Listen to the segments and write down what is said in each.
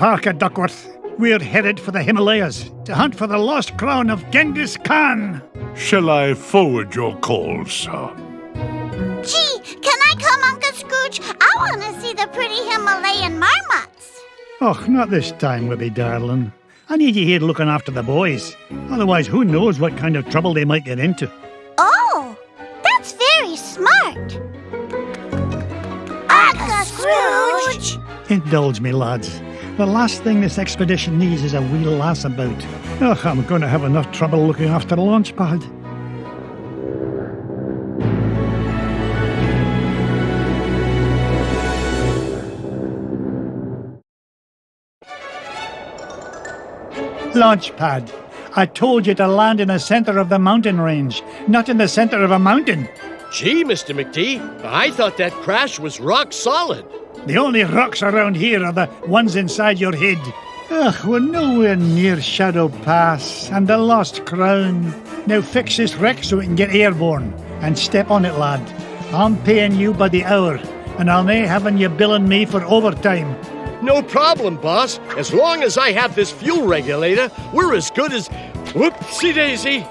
Parker, Duckworth. We're headed for the Himalayas to hunt for the lost crown of Genghis Khan. Shall I forward your call, sir? Gee, can I come, Uncle Scrooge? I want to see the pretty Himalayan marmots. Oh, not this time, Wibby darling. I need you here looking after the boys. Otherwise, who knows what kind of trouble they might get into. Oh, that's very smart. Uncle Scrooge! Indulge me, lads. The last thing this expedition needs is a wee lass about. Oh, I'm going to have enough trouble looking after the launch pad. Launch pad. I told you to land in the center of the mountain range, not in the center of a mountain. Gee, Mr. McD, I thought that crash was rock solid. The only rocks around here are the ones inside your head. Ugh, we're nowhere near Shadow Pass and the Lost Crown. Now fix this wreck so we can get airborne. And step on it, lad. I'm paying you by the hour, and I'll nae having you billing me for overtime. No problem, boss. As long as I have this fuel regulator, we're as good as... Whoopsie-daisy.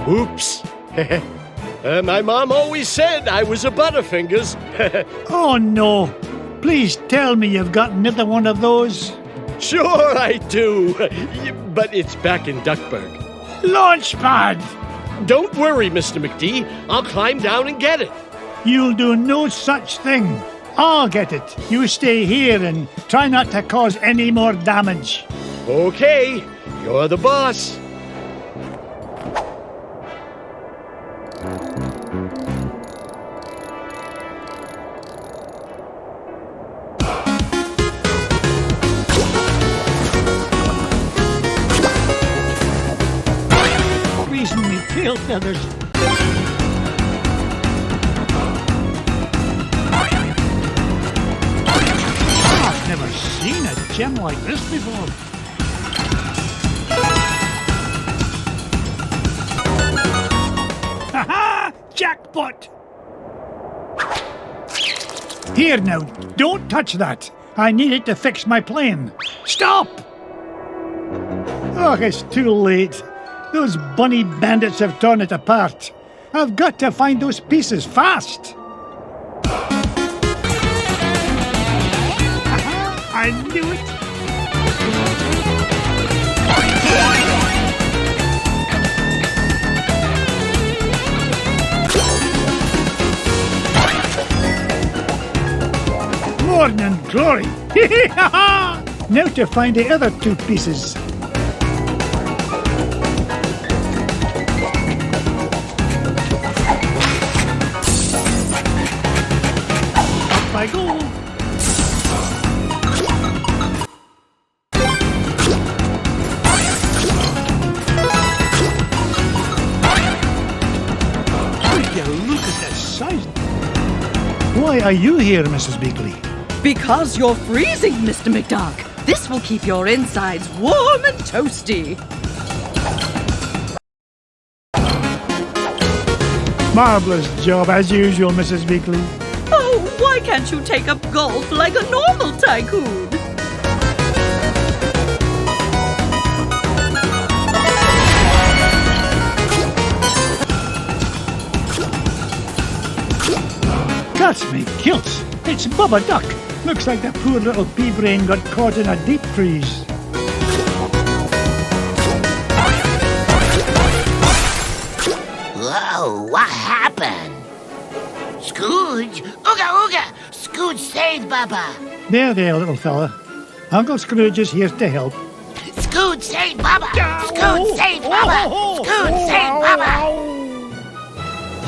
Oops. My mom always said I was a Butterfingers. Oh, no. Please tell me you've got another one of those. Sure I do, but it's back in Duckburg. Launchpad! Don't worry, Mr. McD. I'll climb down and get it. You'll do no such thing. I'll get it. You stay here and try not to cause any more damage. Okay, you're the boss. Reason me tail feathers. I've never seen a gem like this before. Ha-ha! Jackpot! Here now, don't touch that. I need it to fix my plane. Stop! Oh, it's too late. Those bunny bandits have torn it apart. I've got to find those pieces fast. I knew it. Morning glory. Now to find the other two pieces. I go. Would you look at the size? Why are you here, Mrs. Beakley? Because you're freezing, Mr. McDuck. This will keep your insides warm and toasty. Marvellous job, as usual, Mrs. Beakley. Oh, why can't you take up golf like a normal tycoon? Cuss me kilts. It's Bubba Duck. Looks like the poor little pea brain got caught in a deep freeze. Whoa, what happened? Scrooge? Ooga ooga! Scrooge saved Bubba! There, little fella. Uncle Scrooge is here to help. Scrooge saved Bubba! Scrooge saved Bubba! Scrooge saved Bubba!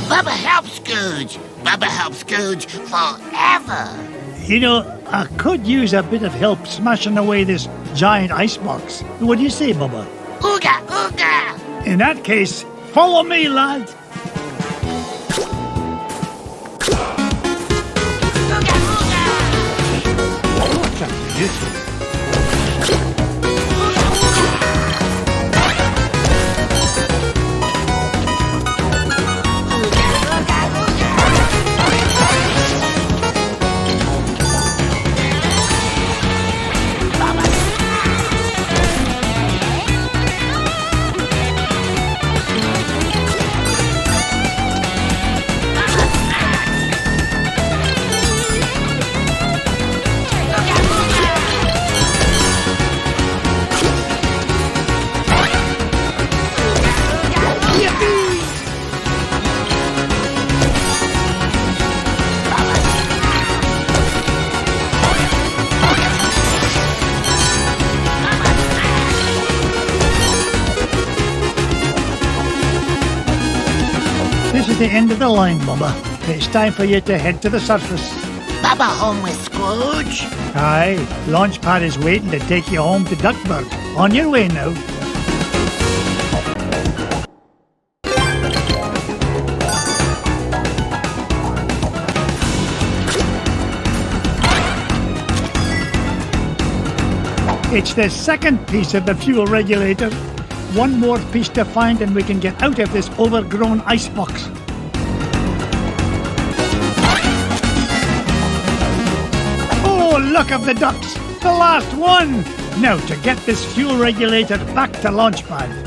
Bubba helps Scrooge! Bubba helps Scrooge forever! You know, I could use a bit of help smashing away this giant icebox. What do you say, Bubba? Ooga ooga! In that case, follow me, lad. Ooga ooga! What's up with this? This is the end of the line, Bubba. It's time for you to head to the surface. Bubba home with Scrooge? Aye, Launchpad is waiting to take you home to Duckburg. On your way now. It's the second piece of the fuel regulator. One more piece to find and we can get out of this overgrown icebox. Oh, look of the ducks! The last one! Now to get this fuel regulator back to Launchpad.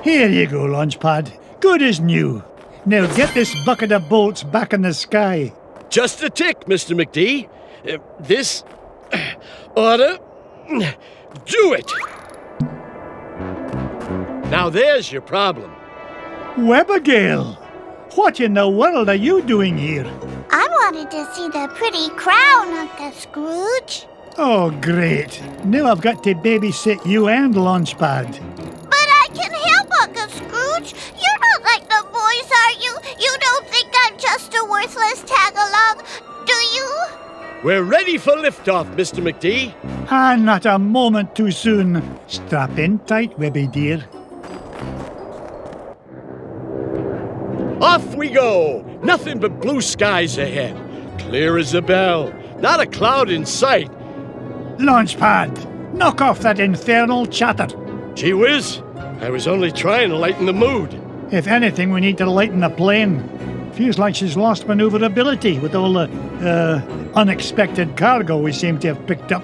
Here you go, Launchpad. Good as new. Now get this bucket of bolts back in the sky. Just a tick, Mr. McD. This oughta do it. Now there's your problem. Webbergale, what in the world are you doing here? I wanted to see the pretty crown, Uncle Scrooge. Oh, great. Now I've got to babysit you and Launchpad. But I can help, Uncle Scrooge. You're not like the boys, are you? You don't think I'm just a worthless tag-along, do you? We're ready for liftoff, Mr. McD. And not a moment too soon. Strap in tight, Webby dear. Off we go! Nothing but blue skies ahead. Clear as a bell. Not a cloud in sight. Launchpad, knock off that infernal chatter. Gee whiz, I was only trying to lighten the mood. If anything, we need to lighten the plane. Feels like she's lost maneuverability with all the, unexpected cargo we seem to have picked up.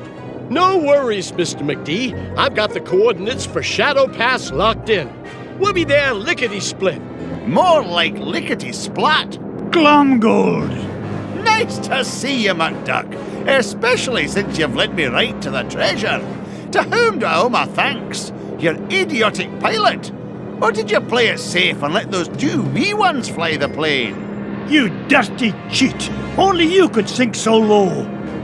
No worries, Mr. McD. I've got the coordinates for Shadow Pass locked in. We'll be there lickety-split. More like lickety-splat. Glomgold! Nice to see you, McDuck, especially since you've led me right to the treasure. To whom do I owe my thanks? Your idiotic pilot? Or did you play it safe and let those two wee ones fly the plane? You dirty cheat! Only you could sink so low!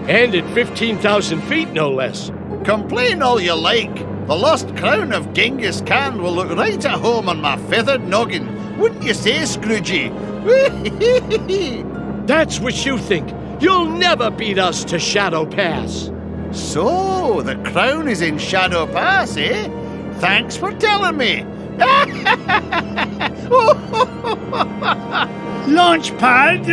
And at 15,000 feet, no less. Complain all you like. The lost crown of Genghis Khan will look right at home on my feathered noggin. Wouldn't you say, Scroogey? That's what you think. You'll never beat us to Shadow Pass. So, the crown is in Shadow Pass, eh? Thanks for telling me. Launchpad!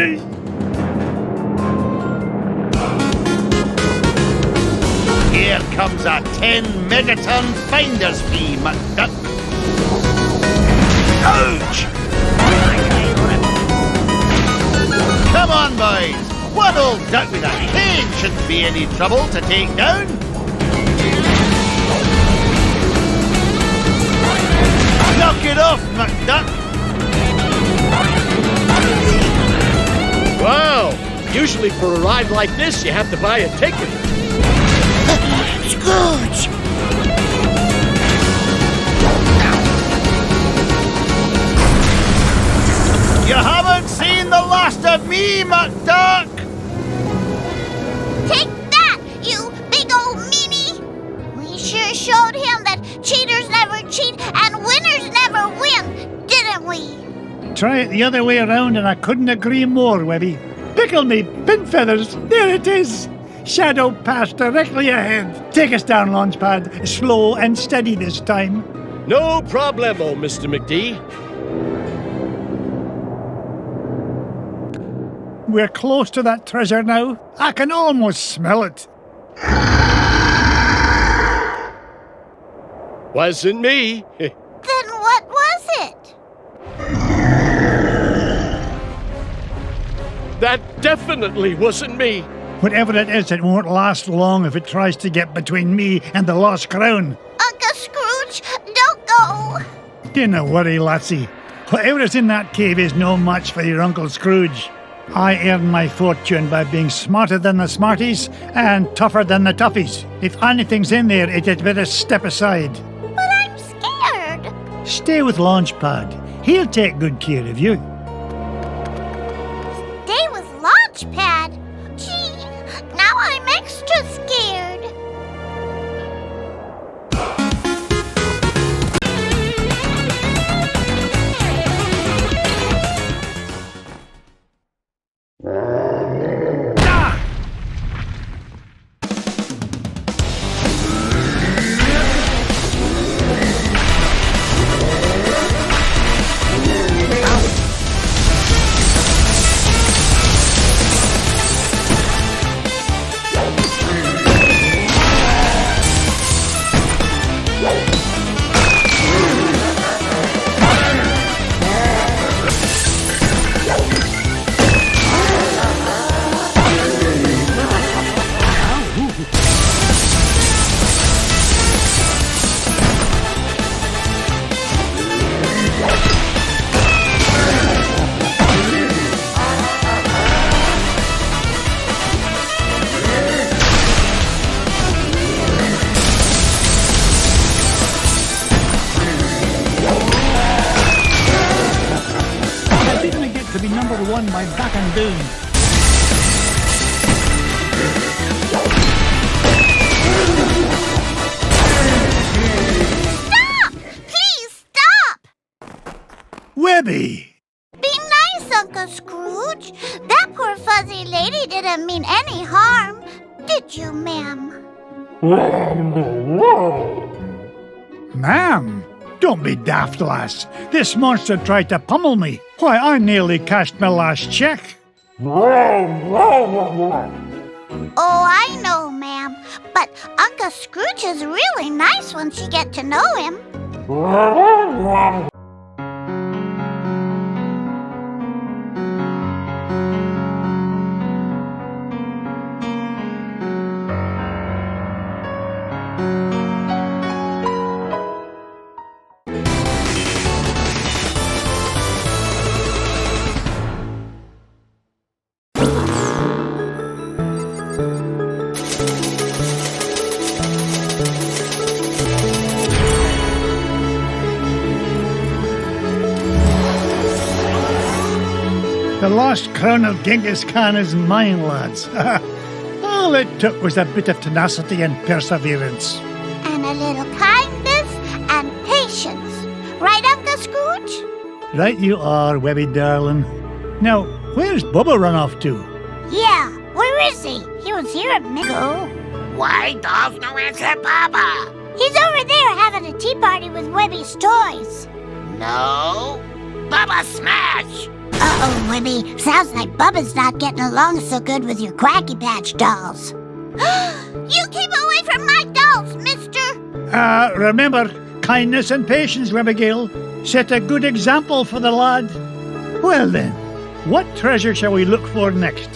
Here comes a 10 megaton finder's fee, McDuck. Ouch! Come on, boys. One old duck with a cane shouldn't be any trouble to take down. Knock it off, McDuck. Wow! Usually for a ride like this, you have to buy a ticket. Scrooge! You haven't seen the last of me, McDuck. Take that, you big old meanie! We sure showed him that cheaters never cheat and winners never win, didn't we? Try it the other way around and I couldn't agree more, Webby. Pickle me, pin feathers, there it is! Shadow Pass directly ahead. Take us down, Launchpad. Slow and steady this time. No problemo, Mr. McD. We're close to that treasure now. I can almost smell it. Wasn't me. Then what was it? That definitely wasn't me. Whatever it is, it won't last long if it tries to get between me and the lost crown. Uncle Scrooge, don't go! Dinna worry, lassie. Whatever is in that cave is no match for your Uncle Scrooge. I earn my fortune by being smarter than the smarties and tougher than the toughies. If anything's in there, it had better step aside. But I'm scared. Stay with Launchpad. He'll take good care of you. Stay with Launchpad. Gee, now I'm extra scared. To be number one by back and doom. Stop! Please stop! Webby! Be nice, Uncle Scrooge. That poor fuzzy lady didn't mean any harm. Did you, ma'am? Ma'am, don't be daft, lass. This monster tried to pummel me. Why, I nearly cashed my last check. Oh, I know, ma'am. But Uncle Scrooge is really nice once you get to know him. The lost crown of Genghis Khan is mine, lads. All it took was a bit of tenacity and perseverance. And a little kindness and patience. Right, Uncle Scrooge? Right you are, Webby darling. Now, where's Bubba run off to? Yeah, where is he? He was here a minute ago. Why does no answer, Baba? He's over there having a tea party with Webby's toys. No. Baba smash! Uh-oh, Webby. Sounds like Bubba's not getting along so good with your Quacky Patch dolls. You keep away from my dolls, mister! Remember, kindness and patience, Webbigail. Set a good example for the lad. Well then, what treasure shall we look for next?